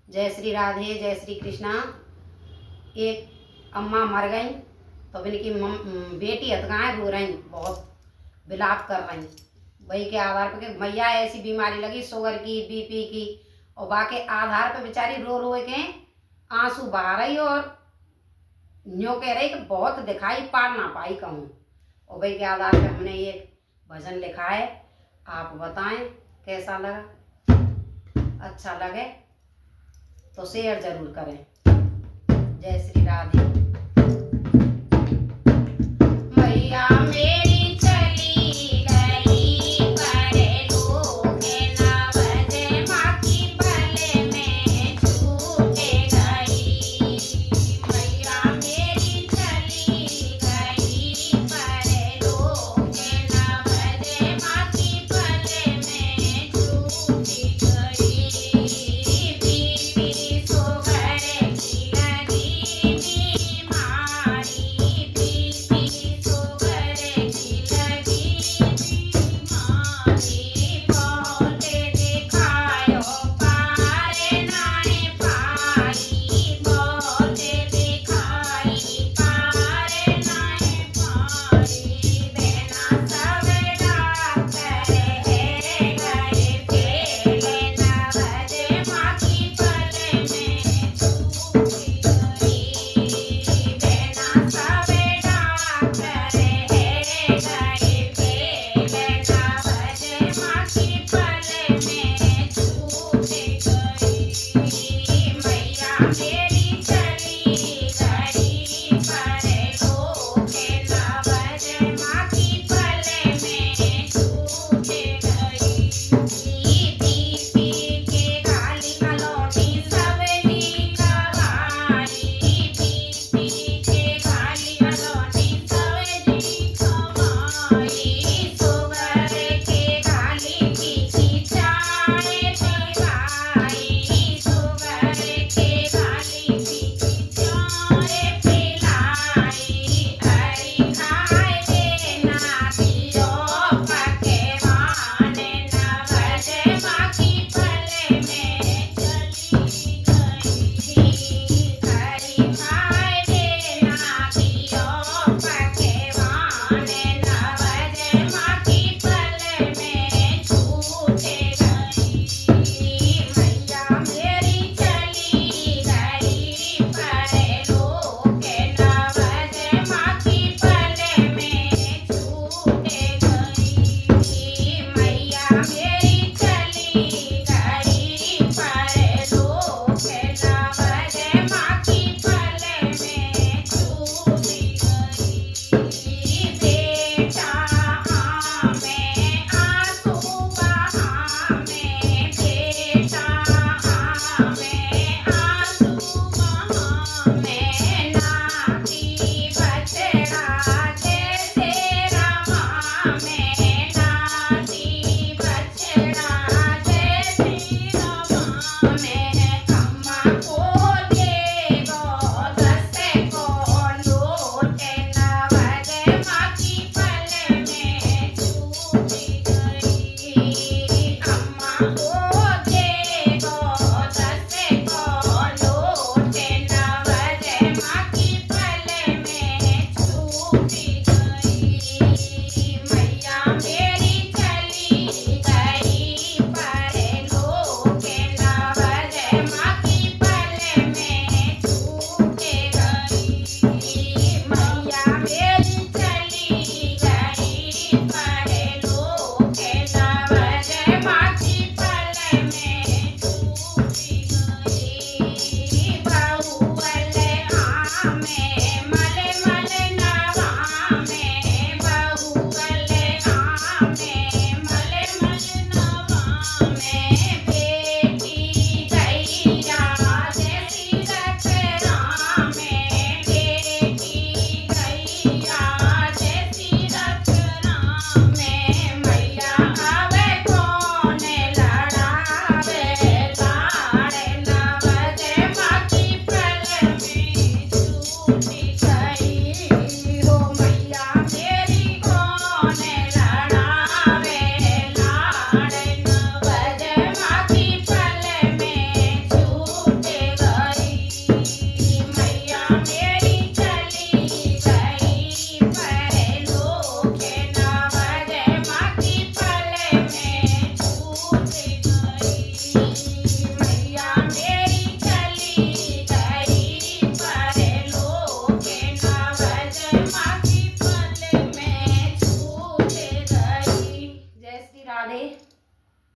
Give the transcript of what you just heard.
जय श्री राधे, जय श्री कृष्णा। एक अम्मा मर गई तो इनकी बेटी हथगाएँ रो रही, बहुत विलाप कर रही। वही के आधार पर कि मैया ऐसी बीमारी लगी, शुगर की, बीपी की, और बाकी आधार पर बेचारी रो रो के आंसू बहा रही और न्यो कह रही कि बहुत दिखाई पार ना पाई कहूँ। और वही के आधार पर हमने एक भजन लिखा है। आप बताएं कैसा लगा। अच्छा लगे तो शेयर जरूर करें। जय श्री राधे। मैया मेरी चली गई परलोके नवजे, माँ की भले में छूट गई। मैया मेरी चली गई परलोके नवजे, माँ की भले में छूट गई। बीवी शुगर की लगी बीमारी, बीवी शुगर की लगी बीमारी, बहुत दिखायो पार नाय पाई, बहुत दिखाई पार नाय पाई। बिना सब डॉक्टर है गए फेल, नवजे माँ की भले में छूट गई। बिना सब डॉक्टर है गए फेल, नवजे माँ की भले में छूट गई। मैया